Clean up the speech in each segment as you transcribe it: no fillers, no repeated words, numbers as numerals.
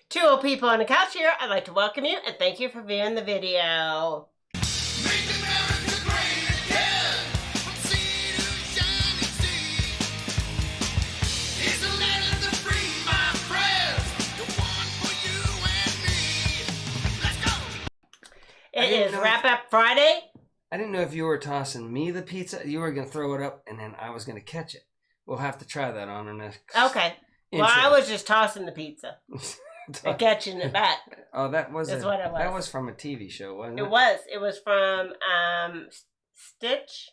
Two old people on the couch here. I'd like to welcome you and thank you for viewing the video. Make America great again, from sea to shining sea. It's the land of the free, my friends, the one for you and me. Let's go. It is Wrap Up Friday. I didn't know if you were tossing me the pizza. You were going to throw it up, and then I was going to catch it. We'll have to try that on our next Okay. Well, intro. I was just tossing the pizza and catching it back. Oh, that was That's what it was. That was from a TV show, wasn't it? It was. It was from Stitch.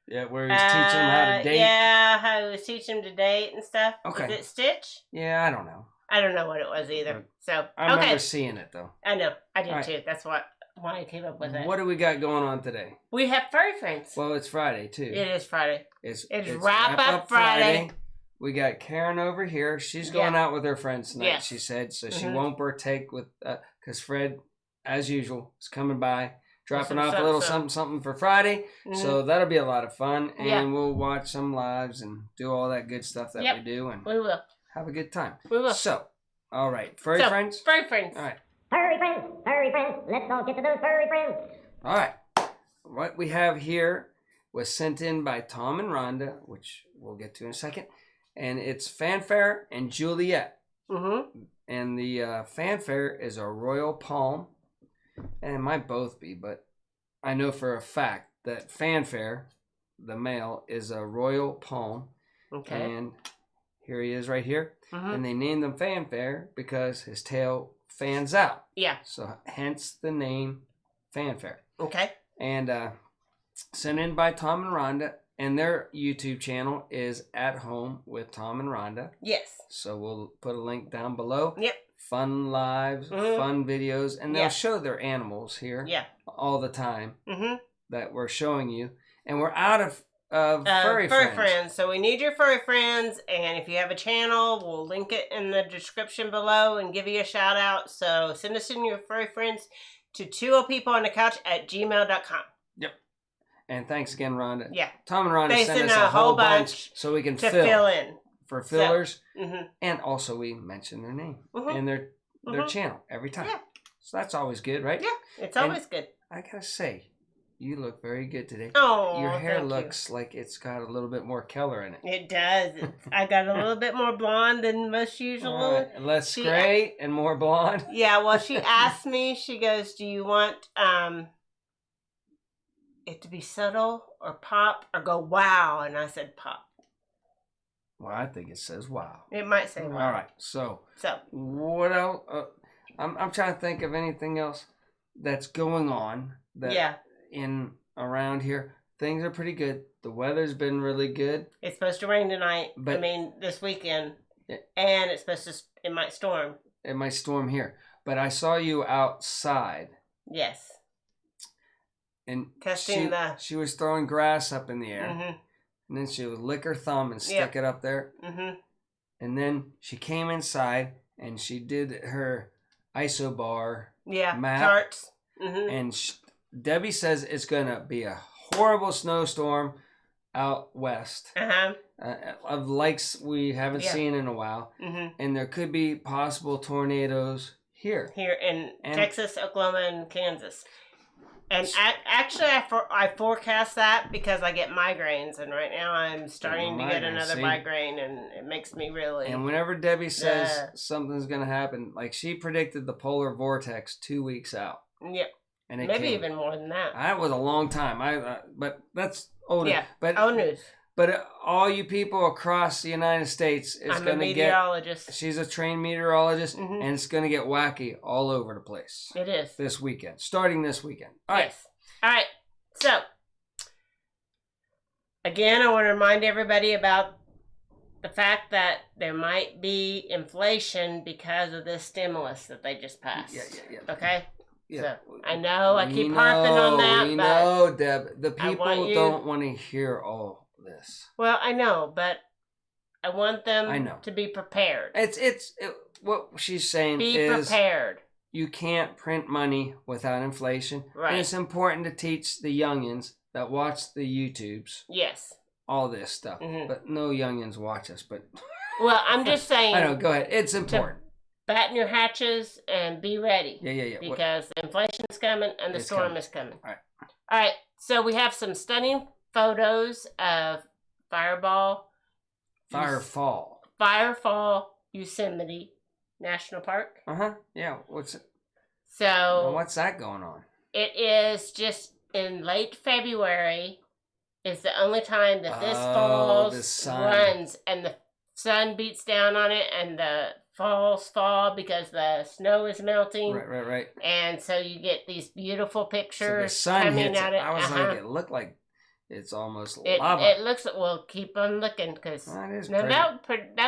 Yeah, where he was teaching them how to date. Yeah, how he was teaching them to date and stuff. Okay. Was it Stitch? Yeah, I don't know. I don't know what it was either. So, I remember seeing it, though. I know. I did All right. too. That's why I came up with it. What do we got going on today? We have furry friends. Well, it's Friday, too. It is Friday. It's Wrap Up Friday. We got Karen over here. She's going out with her friends tonight, Yes. she said. So she Mhm. won't partake with, because Fred, as usual, is coming by, dropping Some off a little something for Friday. So that'll be a lot of fun. And Yeah. we'll watch some lives and do all that good stuff that we do and We will. have a good time. We will. So, all right. Furry friends? Furry friends. All right. Furry friends, let's all get to those furry friends. All right. What we have here was sent in by Tom and Rhonda, which we'll get to in a second. And it's Fanfare and Juliet. Mm-hmm. And the Fanfare is a royal palm. And it might both be, but I know for a fact that Fanfare, the male, is a royal palm. Okay. And here he is right here. Mm-hmm. And they named him Fanfare because his tail fans out. Yeah. So hence the name Fanfare. Okay. And sent in by Tom and Rhonda. And their YouTube channel is At Home with Tom and Rhonda. Yes. So we'll put a link down below. Yep. Fun lives, fun videos. And they'll show their animals here all the time that we're showing you. And we're out of furry friends. So we need your furry friends. And if you have a channel, we'll link it in the description below and give you a shout out. So send us in your furry friends to twooldpeopleonacouch@gmail.com. Yep. And thanks again, Rhonda. Yeah. Tom and Rhonda They sent sent us a a whole whole bunch so we can to fill in. For fillers. So, And also we mention their name and their channel every time. Yeah. So that's always good, right? Yeah. It's always good. I gotta say, you look very good today. Oh, your hair thank looks like it's got a little bit more color in it. It does. I got a little bit more blonde than most usual. Right. Less gray and more blonde. Yeah, well, she asked me, she goes, do you want it to be subtle or pop or go wow? And I said pop. Well, I think it says wow. It might say wow. All right. So So what else? I'm trying to think of anything else that's going on that in around here. Things are pretty good. The weather's been really good. It's supposed to rain tonight. But, this weekend. And it's supposed to, it might storm. It might storm here. But I saw you outside. Yes. And Testing she was throwing grass up in the air. Mm-hmm. And then she would lick her thumb and stick it up there. Mm-hmm. And then she came inside and she did her isobar map. Charts. Mm-hmm. And Debbie says it's going to be a horrible snowstorm out west. Of likes we haven't seen in a while. Mm-hmm. And there could be possible tornadoes here. Here in Texas, Oklahoma, and Kansas. And actually, I forecast that because I get migraines, and right now I'm starting to get another migraine, and it makes me really... And whenever Debbie says something's going to happen, like she predicted the polar vortex 2 weeks out. Yep. And it maybe came. Even more than that. That was a long time. But that's old. Yeah, but, old news. But all you people across the United States is going to get... I'm a meteorologist. She's a trained meteorologist, and it's going to get wacky all over the place. It is. This weekend. Starting this weekend. All right. Yes. All right. So, again, I want to remind everybody about the fact that there might be inflation because of this stimulus that they just passed. Yeah. Okay? Yeah. So, I know I keep harping on that, we but... know, Deb. The people don't want to hear all this. Well, I know, but I want them to be prepared. What she's saying is... Be prepared. You can't print money without inflation. Right. And it's important to teach the youngins that watch the YouTubes. Yes. All this stuff. Mm-hmm. But no youngins watch us, but... Well, I'm just saying... I know, go ahead. It's important. batten your hatches and be ready. Yeah. Because the inflation's coming and the storm is coming. All right. So we have some stunning photos of Firefall Yosemite National Park. Yeah. What's that going on? It is just in late February. Is the only time that this falls runs, and the sun beats down on it, and the falls fall because the snow is melting. Right. And so you get these beautiful pictures the sun coming hits at it. I was like, it looked like it's almost lava. It looks. Well, keep on looking because that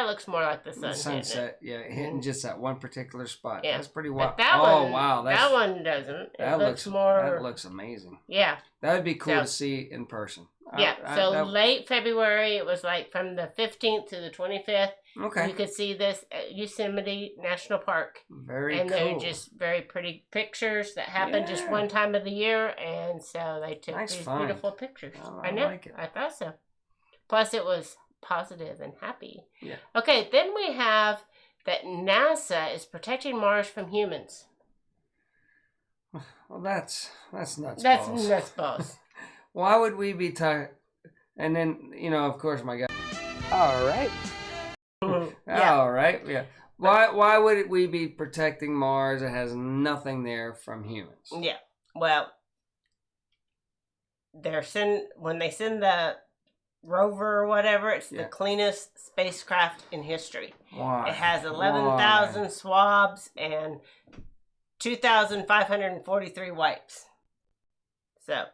looks more like the sun. The sunset, hitting just that one particular spot. Yeah. That's pretty wild. Wow, that one doesn't. That looks amazing. Yeah, that would be cool to see in person. Late February, it was like from the 15th to the 25th. Okay. You could see this at Yosemite National Park. Very cool. And they're just very pretty pictures that happen just one time of the year. And so they took these beautiful pictures. I know. Like it. I thought so. Plus, it was positive and happy. Yeah. Okay, then we have that NASA is protecting Mars from humans. Well, that's nuts. That's nuts balls. Why would we be And then, of course, my guy. All right. All right. Yeah. Why would we be protecting Mars? It has nothing there from humans. Yeah. Well, when they send the rover or whatever, it's the cleanest spacecraft in history. Why? It has 11,000 swabs and 2,543 wipes. So,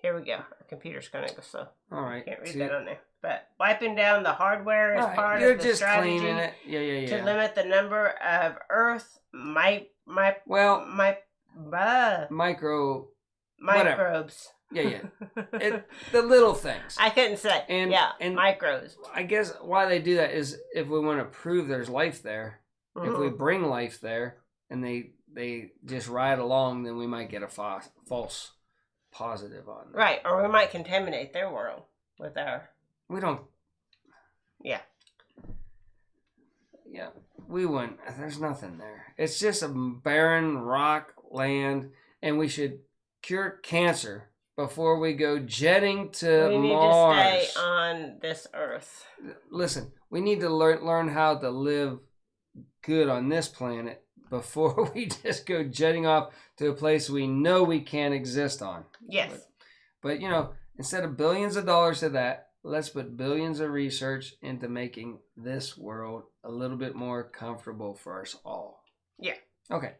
here we go. Our computer's going to go slow. All right. Can't read that on there. But wiping down the hardware is part of the strategy. Cleaning it. Yeah. To limit the number of Earth microbes. Yeah. The little things. I couldn't say. And microbes. I guess why they do that is if we want to prove there's life there. Mm-hmm. If we bring life there and they just ride along, then we might get a false positive on them. Right, or we might contaminate their world with our... We don't... Yeah. Yeah, we wouldn't. There's nothing there. It's just a barren rock land, and we should cure cancer before we go jetting to Mars. We need to stay on this Earth. Listen, we need to learn how to live good on this planet before we just go jetting off to a place we know we can't exist on. Yes. But instead of billions of dollars to that, let's put billions of research into making this world a little bit more comfortable for us all. Yeah. Okay.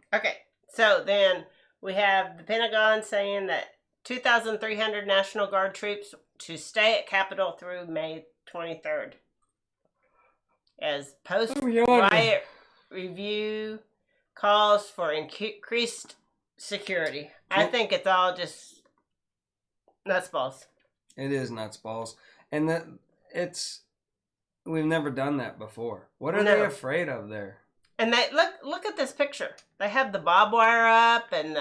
So then we have the Pentagon saying that 2,300 National Guard troops to stay at Capitol through May 23rd. As post-riot review calls for increased security. I think it's all just nuts balls. It is nuts balls. And we've never done that before. What are they afraid of there? And they look at this picture. They have the barbed wire up, and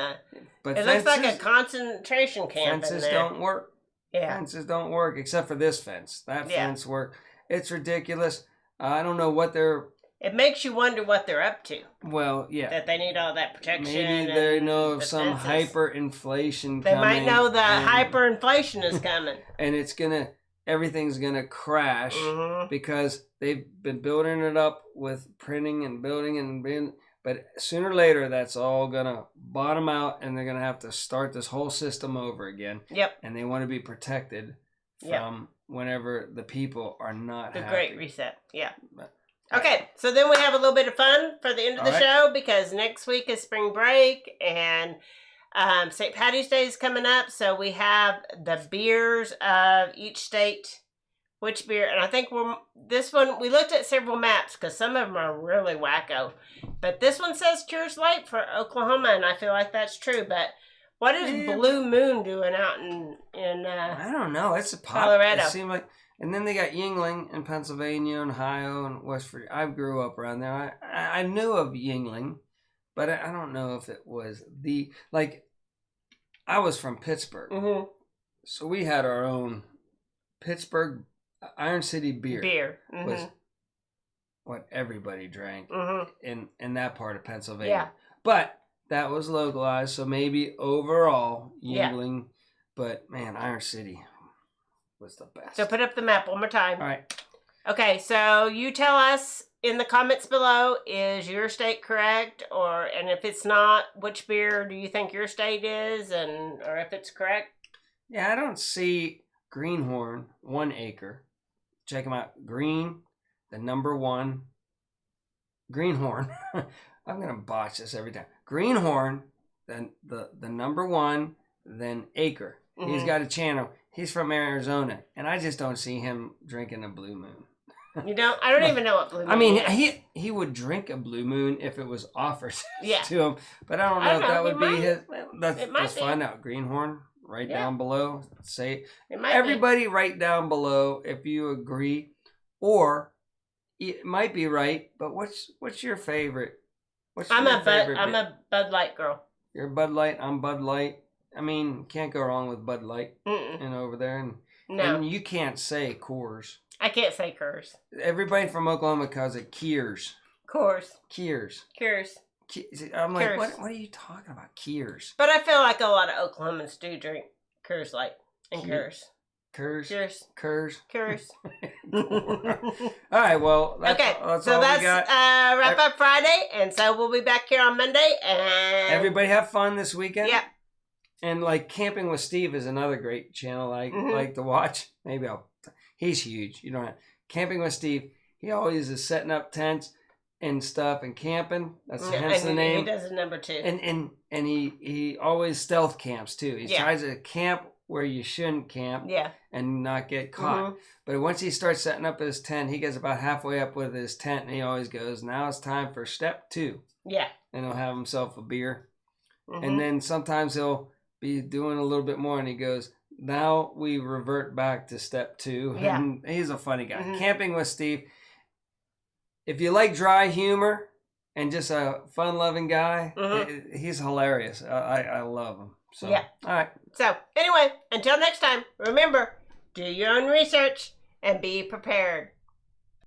it looks like a concentration camp. Fences don't work. Yeah, fences don't work except for this fence. That fence works. It's ridiculous. I don't know what they're. It makes you wonder what they're up to. Well, yeah. That they need all that protection. Maybe they know of some hyperinflation coming. They might know the hyperinflation is coming. And everything's gonna crash because they've been building it up with printing and building and but sooner or later that's all gonna bottom out and they're gonna have to start this whole system over again. Yep. And they want to be protected from whenever the people are not happy. Great Reset. Yeah. Okay, so then we have a little bit of fun for the end of the show because next week is spring break and St. Patty's Day is coming up, so we have the beers of each state. Which beer? And I think this one, we looked at several maps because some of them are really wacko. But this one says Coors Light for Oklahoma, and I feel like that's true. But what is Blue Moon doing out in I don't know. It's a pop. Colorado. It seemed like, and then they got Yuengling in Pennsylvania and Ohio and West Virginia. I grew up around there. I knew of Yuengling, but I don't know if it was I was from Pittsburgh. Mm-hmm. So we had our own Pittsburgh Iron City beer. Mm-hmm. what everybody drank Mm-hmm. in that part of Pennsylvania. Yeah. But that was localized, so maybe overall Yuengling. But man, Iron City was the best. So put up the map one more time. All right. Okay, so you tell us in the comments below, is your state correct? And if it's not, which beer do you think your state is? Or if it's correct? Yeah, I don't see Greenhorn, 1 acre. Check them out. Green, the number 1. Greenhorn. I'm going to botch this every time. Greenhorn, then the number 1, then acre. Mm-hmm. He's got a channel. He's from Arizona, and I just don't see him drinking a Blue Moon. You don't? I don't even know what Blue Moon is. I mean, he would drink a Blue Moon if it was offered to him, but I don't know if that would be his. Let's find out. Greenhorn, right down below. Say everybody write down below if you agree, or it might be right. But what's your favorite? I'm a Bud Light girl. You're Bud Light. I'm Bud Light. I mean, can't go wrong with Bud Light. And over there, and you can't say Coors. I can't say Coors. Everybody from Oklahoma calls it Keers. Coors. Keers. I'm like, what are you talking about? Keers. But I feel like a lot of Oklahomans do drink Coors Light and Coors. Coors. All right, well, that's all we got. Wrap up Friday, and so we'll be back here on Monday. And everybody have fun this weekend. Yeah. And like Camping with Steve is another great channel I like to watch. Maybe he's huge. You don't have Camping with Steve. He always is setting up tents and stuff and camping. That's hence the name. He does a number 2. And he always stealth camps too. He tries to camp where you shouldn't camp and not get caught. But once he starts setting up his tent, he gets about halfway up with his tent and he always goes, now it's time for step 2. Yeah. And he'll have himself a beer. And then sometimes he'll be doing a little bit more and he goes, now we revert back to step 2. Yeah. And he's a funny guy. Camping with Steve. If you like dry humor and just a fun-loving guy, he's hilarious. I love him. So, all right. So, anyway, until next time, remember, do your own research and be prepared.